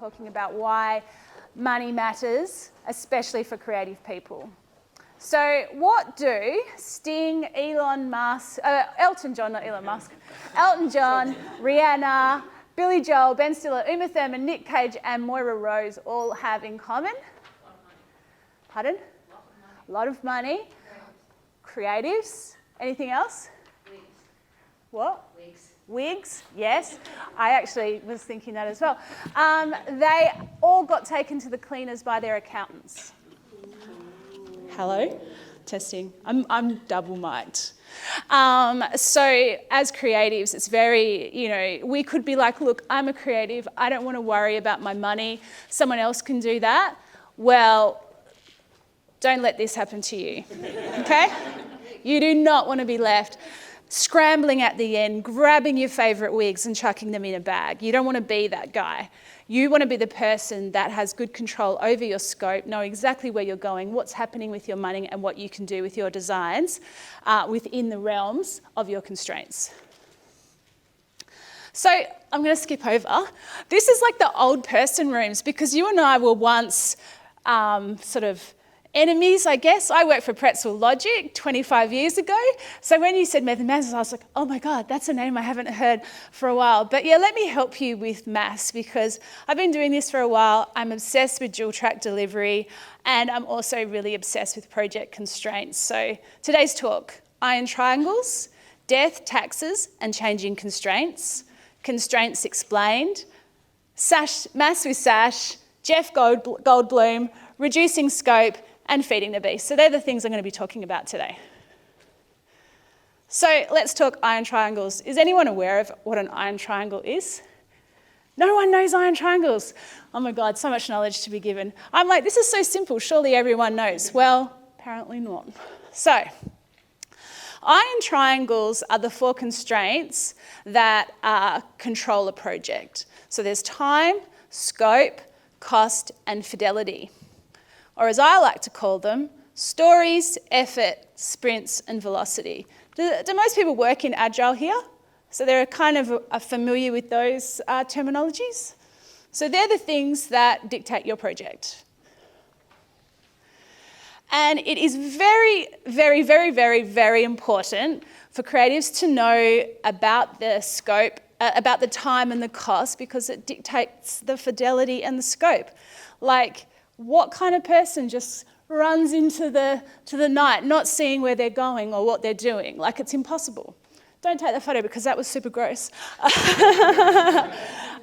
talking about why money matters, especially for creative people. So what do Sting, Elton John, Rihanna, Billy Joel, Ben Stiller, Uma Thurman, Nick Cage and Moira Rose all have in common? Pardon? A lot of money. Creatives. Anything else? Wigs. What? Wigs. Wigs, yes. I actually was thinking that as well. They all got taken to the cleaners by their accountants. Hello? Testing. I'm double mic'd. So as creatives, it's very, we could be like, look, I'm a creative. I don't want to worry about my money. Someone else can do that. Well, don't let this happen to you, okay? You do not want to be left scrambling at the end, grabbing your favourite wigs and chucking them in a bag. You don't want to be that guy. You want to be the person that has good control over your scope, know exactly where you're going, what's happening with your money and what you can do with your designs within the realms of your constraints. So I'm going to skip over. This is like the old person rooms because you and I were once sort of enemies, I guess. I worked for Pretzel Logic 25 years ago. So when you said method masses, I was like, oh my God, that's a name I haven't heard for a while. But yeah, let me help you with maths because I've been doing this for a while. I'm obsessed with dual track delivery and I'm also really obsessed with project constraints. So today's talk, iron triangles, death, taxes, and changing constraints. Constraints explained. Maths with Sash, Jeff Goldblum, reducing scope, and feeding the beast. So they're the things I'm going to be talking about today. So let's talk iron triangles. Is anyone aware of what an iron triangle is? No one knows iron triangles. Oh my God, so much knowledge to be given. I'm like, this is so simple, surely everyone knows. Well, apparently not. So, iron triangles are the 4 constraints that control a project. So there's time, scope, cost, and fidelity. Or as I like to call them, stories, effort, sprints, and velocity. Do most people work in Agile here? So they're kind of familiar with those terminologies? So they're the things that dictate your project. And it is very, very, very, very, very important for creatives to know about the scope, about the time and the cost, because it dictates the fidelity and the scope. Like, what kind of person just runs into the night, not seeing where they're going or what they're doing? Like, it's impossible. Don't take the photo because that was super gross. All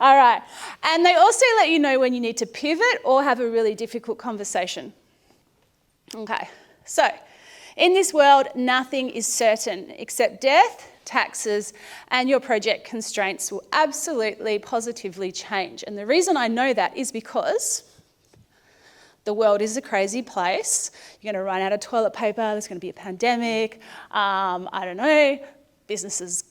right. And they also let you know when you need to pivot or have a really difficult conversation. Okay. So, in this world, nothing is certain except death, taxes, and your project constraints will absolutely, positively change. And the reason I know that is because the world is a crazy place. You're going to run out of toilet paper. There's going to be a pandemic. I don't know. Businesses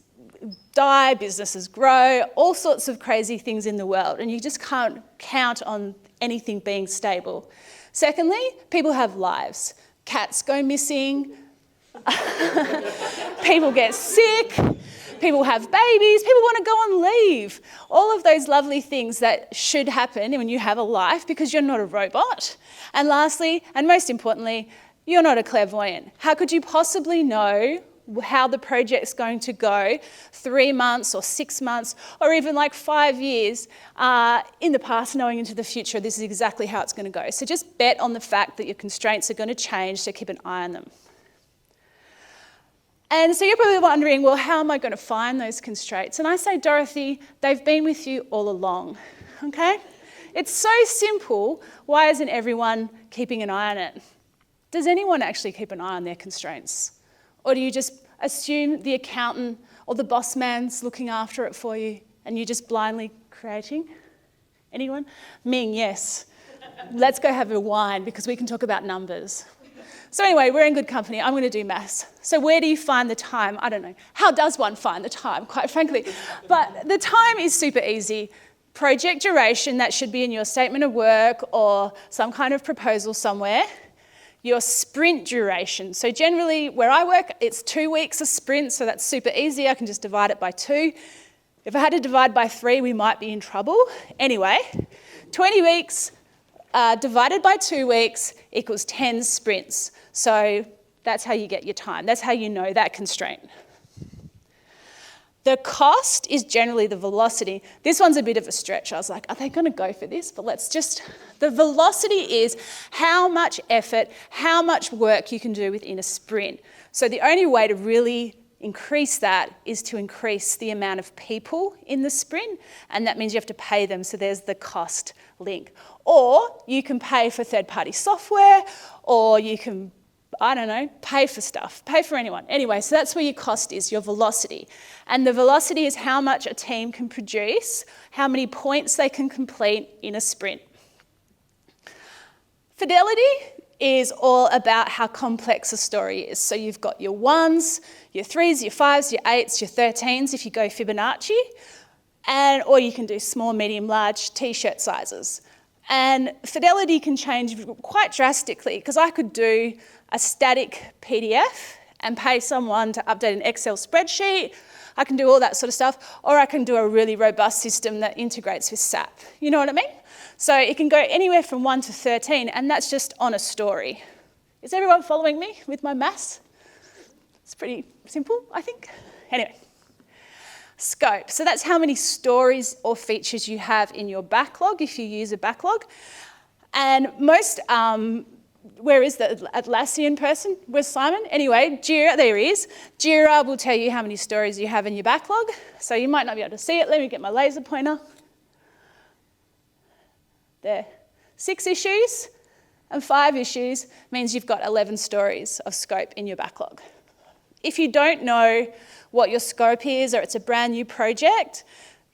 die. Businesses grow. All sorts of crazy things in the world. And you just can't count on anything being stable. Secondly, people have lives. Cats go missing. People get sick. People have babies. People want to go on leave. All of those lovely things that should happen when you have a life because you're not a robot. And lastly, and most importantly, you're not a clairvoyant. How could you possibly know how the project's going to go 3 months or 6 months or even like 5 years in the past, knowing into the future this is exactly how it's going to go? So just bet on the fact that your constraints are going to change, so keep an eye on them. And so you're probably wondering, well, how am I going to find those constraints? And I say, Dorothy, they've been with you all along, okay? It's so simple. Why isn't everyone keeping an eye on it? Does anyone actually keep an eye on their constraints? Or do you just assume the accountant or the boss man's looking after it for you and you're just blindly creating? Anyone? Ming, yes. Let's go have a wine because we can talk about numbers. So anyway, we're in good company. I'm going to do maths. So where do you find the time? I don't know. How does one find the time, quite frankly? But the time is super easy. Project duration, that should be in your statement of work or some kind of proposal somewhere. Your sprint duration. So generally, where I work, it's 2 weeks a sprint, so that's super easy. I can just divide it by 2. If I had to divide by 3, we might be in trouble. Anyway, 20 weeks divided by 2 weeks equals 10 sprints. So that's how you get your time. That's how you know that constraint. The cost is generally the velocity. This one's a bit of a stretch. I was like, are they going to go for this? But the velocity is how much effort, how much work you can do within a sprint. So the only way to really increase that is to increase the amount of people in the sprint, and that means you have to pay them. So there's the cost link. Or you can pay for third-party software, or you can, I don't know, pay for stuff, pay for anyone. Anyway, so that's where your cost is, your velocity. And the velocity is how much a team can produce, how many points they can complete in a sprint. Fidelity is all about how complex a story is. So you've got your 1s, your 3s, your 5s, your 8s, your 13s if you go Fibonacci, or you can do small, medium, large t-shirt sizes. And fidelity can change quite drastically, because I could do a static PDF and pay someone to update an Excel spreadsheet. I can do all that sort of stuff, or I can do a really robust system that integrates with SAP. You know what I mean? So it can go anywhere from 1 to 13, and that's just on a story. Is everyone following me with my maths? It's pretty simple, I think. Anyway, scope. So that's how many stories or features you have in your backlog if you use a backlog. And most, where is the Atlassian person? Where's Simon? Anyway, Jira, there he is. Jira will tell you how many stories you have in your backlog. So you might not be able to see it. Let me get my laser pointer. There. 6 issues and 5 issues means you've got 11 stories of scope in your backlog. If you don't know what your scope is, or it's a brand new project,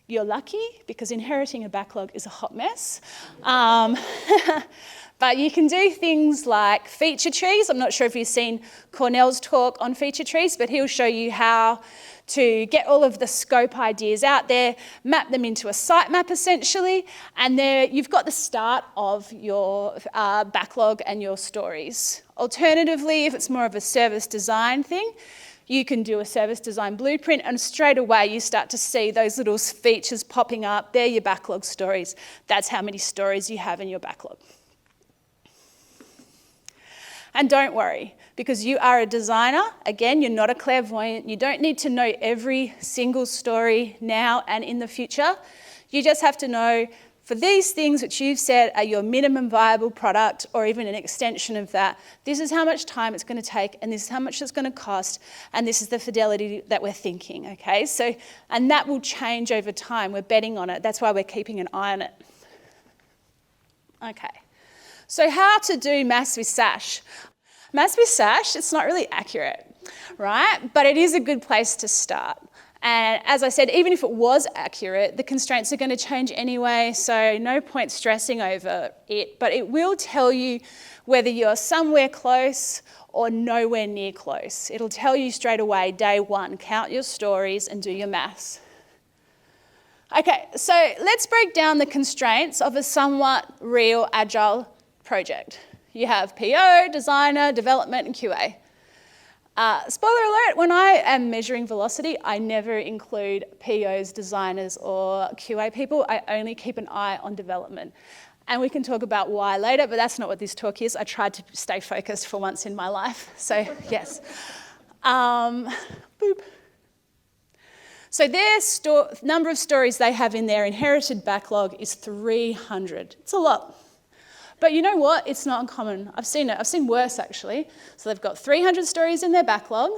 you're lucky, because inheriting a backlog is a hot mess. But you can do things like feature trees. I'm not sure if you've seen Cornell's talk on feature trees, but he'll show you how to get all of the scope ideas out there, map them into a sitemap essentially, and there you've got the start of your backlog and your stories. Alternatively, if it's more of a service design thing, you can do a service design blueprint, and straight away you start to see those little features popping up. They're your backlog stories. That's how many stories you have in your backlog. And don't worry, because you are a designer. Again, you're not a clairvoyant. You don't need to know every single story now and in the future. You just have to know, for these things which you've said are your minimum viable product, or even an extension of that, this is how much time it's going to take, and this is how much it's going to cost, and this is the fidelity that we're thinking, okay? So, and that will change over time. We're betting on it. That's why we're keeping an eye on it. Okay. So how to do maths with SASH. Maths with SASH, it's not really accurate, right? But it is a good place to start. And as I said, even if it was accurate, the constraints are going to change anyway, so no point stressing over it. But it will tell you whether you're somewhere close or nowhere near close. It'll tell you straight away, day 1, count your stories and do your maths. Okay, so let's break down the constraints of a somewhat real agile project. You have PO, designer, development, and QA. Spoiler alert, when I am measuring velocity, I never include POs, designers, or QA people. I only keep an eye on development. And we can talk about why later, but that's not what this talk is. I tried to stay focused for once in my life, so yes. Boop. So their number of stories they have in their inherited backlog is 300. It's a lot. But you know what? It's not uncommon. I've seen it. I've seen worse, actually. So they've got 300 stories in their backlog.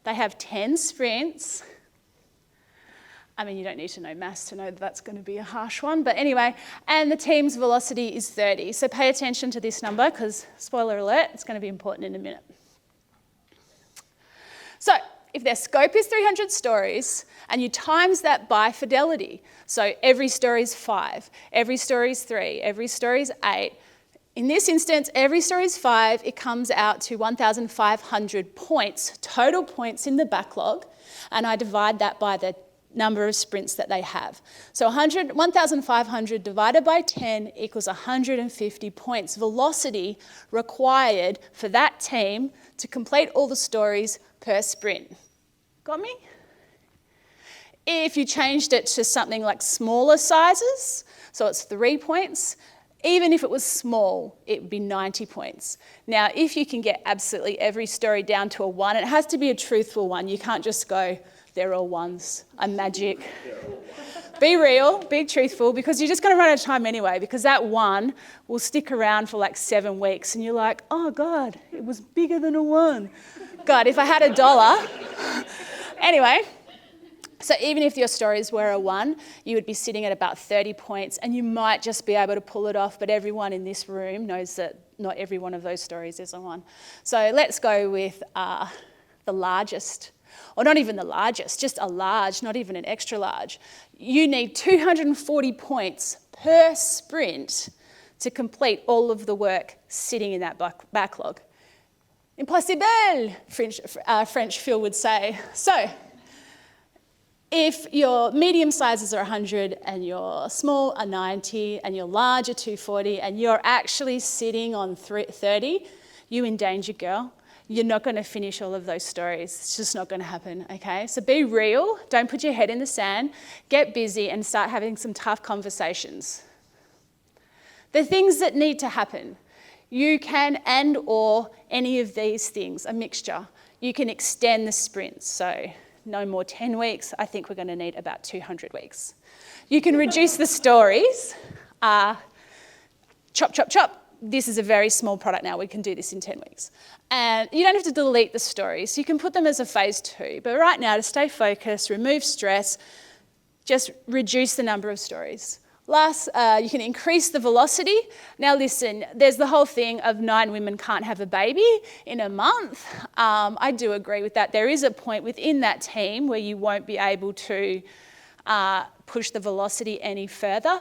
They have 10 sprints. I mean, you don't need to know maths to know that that's going to be a harsh one. But anyway, and the team's velocity is 30. So pay attention to this number, because, spoiler alert, it's going to be important in a minute. So if their scope is 300 stories, and you times that by fidelity, so every story is 5, every story is 3, every story is 8. In this instance, every story is 5, it comes out to 1,500 points, total points in the backlog, and I divide that by the number of sprints that they have. So 1,500 divided by 10 equals 150 points velocity required for that team to complete all the stories per sprint. Got me? If you changed it to something like smaller sizes, so it's 3 points, even if it was small, it would be 90 points. Now, if you can get absolutely every story down to a 1, it has to be a truthful one. You can't just go, they're all 1s, I'm magic. Be real, be truthful, because you're just going to run out of time anyway, because that 1 will stick around for like 7 weeks, and you're like, oh God, it was bigger than a 1. God, if I had $1. Anyway. So even if your stories were a 1, you would be sitting at about 30 points, and you might just be able to pull it off, but everyone in this room knows that not every one of those stories is a 1. So let's go with the largest, or not even the largest, just a large, not even an extra large. You need 240 points per sprint to complete all of the work sitting in that backlog. Impossible, French Phil would say. So, if your medium sizes are 100 and your small are 90 and your large are 240 and you're actually sitting on 30, you in danger, girl. You're not going to finish all of those stories. It's just not going to happen, okay? So be real. Don't put your head in the sand. Get busy and start having some tough conversations. The things that need to happen. You can or any of these things, a mixture. You can extend the sprint, so no more 10 weeks. I think we're going to need about 200 weeks. You can reduce the stories. Chop, chop, chop. This is a very small product now. We can do this in 10 weeks. And you don't have to delete the stories. You can put them as a phase 2. But right now, to stay focused, remove stress, just reduce the number of stories. Last, you can increase the velocity. Now listen, there's the whole thing of 9 women can't have a baby in a month. I do agree with that. There is a point within that team where you won't be able to push the velocity any further.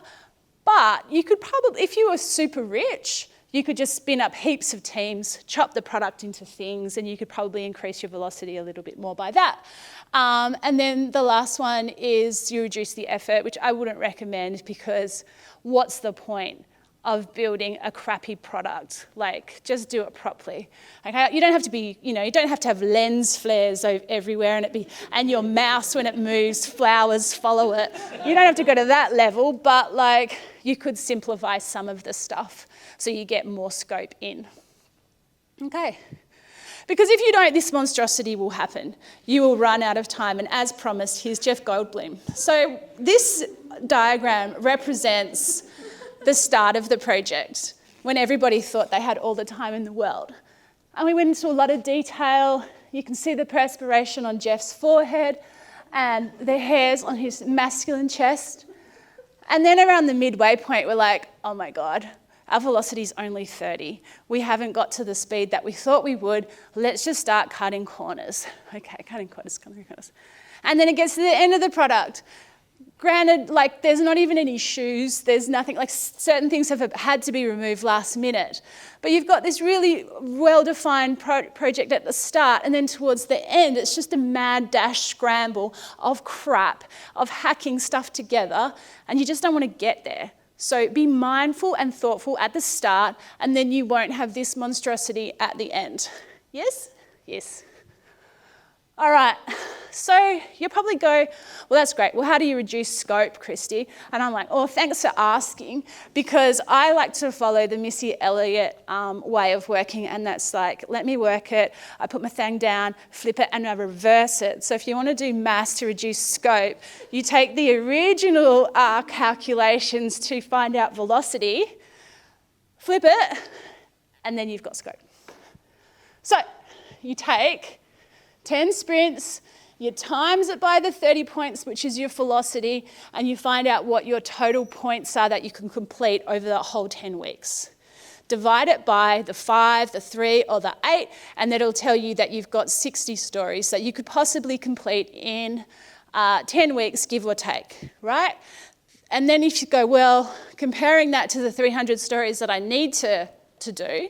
But you could probably, if you were super rich, you could just spin up heaps of teams, chop the product into things, and you could probably increase your velocity a little bit more by that. And then the last one is you reduce the effort, which I wouldn't recommend, because what's the point of building a crappy product? Like, just do it properly. Okay, you don't have to be, you don't have to have lens flares everywhere and your mouse when it moves, flowers follow it. You don't have to go to that level, but like you could simplify some of the stuff so you get more scope in. Okay. Because if you don't, this monstrosity will happen. You will run out of time. And as promised, here's Jeff Goldblum. So this diagram represents the start of the project, when everybody thought they had all the time in the world. And we went into a lot of detail. You can see the perspiration on Jeff's forehead and the hairs on his masculine chest. And then around the midway point, we're like, oh my God, our velocity is only 30. We haven't got to the speed that we thought we would. Let's just start cutting corners. Okay, cutting corners. And then it gets to the end of the product. Granted, like there's not even any shoes, there's nothing, like certain things have had to be removed last minute. But you've got this really well-defined project at the start, and then towards the end, it's just a mad dash scramble of crap, of hacking stuff together, and you just don't want to get there. So be mindful and thoughtful at the start, and then you won't have this monstrosity at the end. Yes? Yes. All right, so you'll probably go, well, that's great. Well, how do you reduce scope, Kristy? And I'm like, oh, thanks for asking, because I like to follow the Missy Elliott way of working, and that's like, let me work it, I put my thing down, flip it, and I reverse it. So if you want to do maths to reduce scope, you take the original calculations to find out velocity, flip it, and then you've got scope. So you take 10 sprints, you times it by the 30 points, which is your velocity, and you find out what your total points are that you can complete over the whole 10 weeks. Divide it by the 5, the 3, or the 8, and that'll tell you that you've got 60 stories that you could possibly complete in 10 weeks, give or take, right? And then if you go, well, comparing that to the 300 stories that I need to do,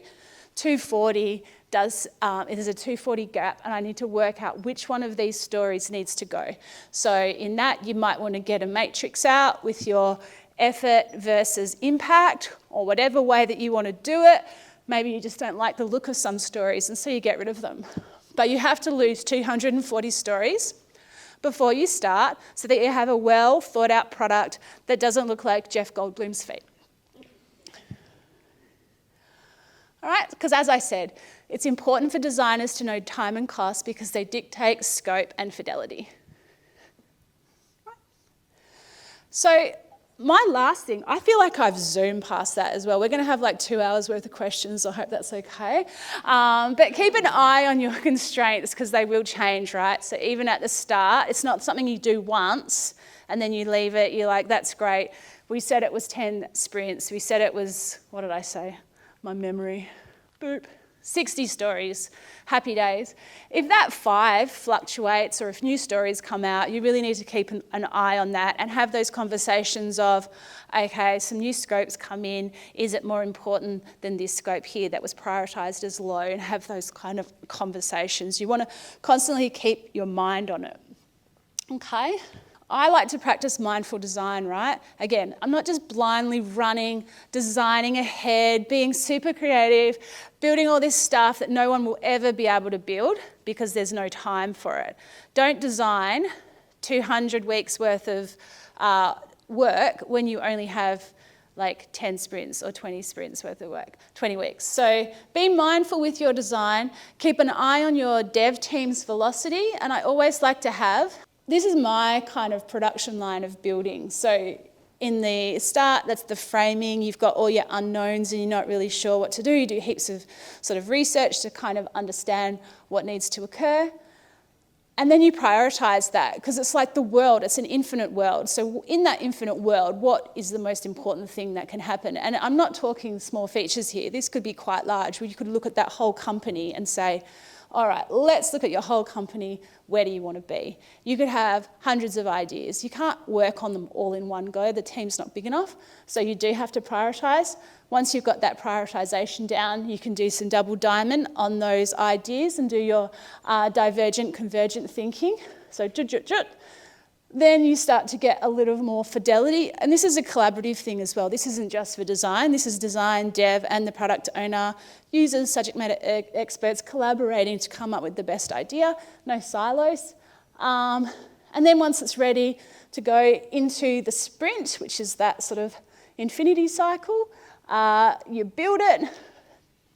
240, there's a 240 gap, and I need to work out which one of these stories needs to go. So in that, you might want to get a matrix out with your effort versus impact, or whatever way that you want to do it. Maybe you just don't like the look of some stories, and so you get rid of them. But you have to lose 240 stories before you start so that you have a well thought out product that doesn't look like Jeff Goldblum's feet. All right, because as I said, it's important for designers to know time and cost because they dictate scope and fidelity. Right. So my last thing, I feel like I've zoomed past that as well. We're going to have like 2 hours worth of questions. I hope that's okay. But keep an eye on your constraints because they will change, right? So even at the start, it's not something you do once and then you leave it. You're like, that's great. We said it was 10 sprints. We said it was, what did I say? My memory, boop, 60 stories, happy days. If that 5 fluctuates or if new stories come out, you really need to keep an eye on that and have those conversations of, okay, some new scopes come in, is it more important than this scope here that was prioritised as low, and have those kind of conversations. You want to constantly keep your mind on it, okay? I like to practice mindful design, right? Again, I'm not just blindly running, designing ahead, being super creative, building all this stuff that no one will ever be able to build because there's no time for it. Don't design 200 weeks worth of work when you only have like 10 sprints or 20 sprints worth of work, 20 weeks. So be mindful with your design, keep an eye on your dev team's velocity, and I always like to have, this is my kind of production line of building. So in the start, that's the framing. You've got all your unknowns and you're not really sure what to do. You do heaps of sort of research to kind of understand what needs to occur. And then you prioritise that because it's like the world, it's an infinite world. So in that infinite world, what is the most important thing that can happen? And I'm not talking small features here. This could be quite large, where you could look at that whole company and say, all right, let's look at your whole company. Where do you want to be? You could have hundreds of ideas. You can't work on them all in one go. The team's not big enough. So you do have to prioritise. Once you've got that prioritisation down, you can do some double diamond on those ideas and do your divergent, convergent thinking. So then you start to get a little more fidelity. And this is a collaborative thing as well. This isn't just for design. This is design, dev, and the product owner, users, subject matter experts collaborating to come up with the best idea. No silos. And then once it's ready to go into the sprint, which is that sort of infinity cycle, you build it,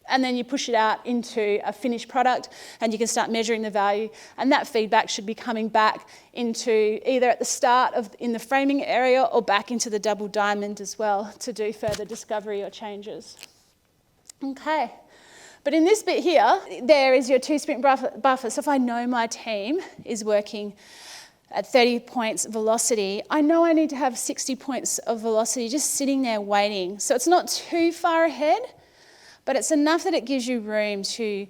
and then you push it out into a finished product and you can start measuring the value, and that feedback should be coming back into either at the start of in the framing area or back into the double diamond as well to do further discovery or changes. Okay, but in this bit here, there is your 2 sprint buffer. So if I know my team is working at 30 points velocity, I know I need to have 60 points of velocity just sitting there waiting. So it's not too far ahead, but it's enough that it gives you room to,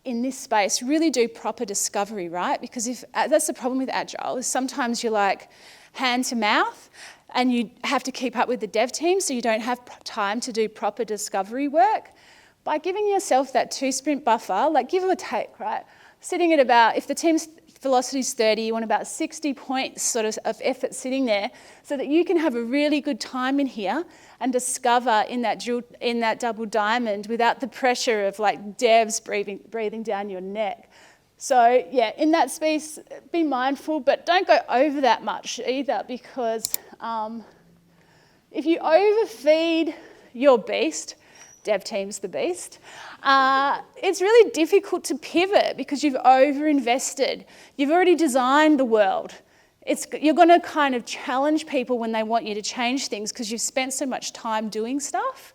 in this space, really do proper discovery, right? Because if that's the problem with Agile, is sometimes you're like hand to mouth and you have to keep up with the dev team, so you don't have time to do proper discovery work. By giving yourself that 2 sprint buffer, like give or take, right? Sitting at about, if the team's velocity is 30, you want about 60 points sort of effort sitting there so that you can have a really good time in here and discover in that double diamond without the pressure of like devs breathing down your neck. So yeah, in that space, be mindful, but don't go over that much either, because if you overfeed your beast, dev team's the beast, it's really difficult to pivot because you've overinvested. You've already designed the world. You're going to kind of challenge people when they want you to change things because you've spent so much time doing stuff.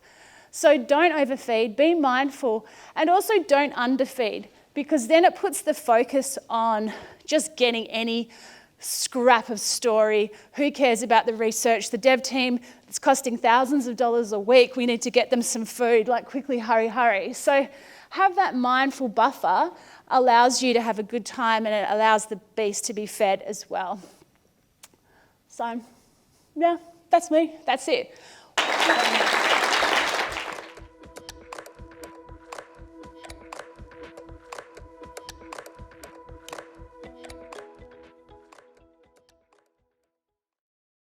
So don't overfeed, be mindful, and also don't underfeed, because then it puts the focus on just getting any scrap of story. Who cares about the research? The dev team, it's costing thousands of dollars a week. We need to get them some food, like quickly, hurry, hurry. So have that mindful buffer, allows you to have a good time, and it allows the beast to be fed as well. So, yeah, that's me. That's it.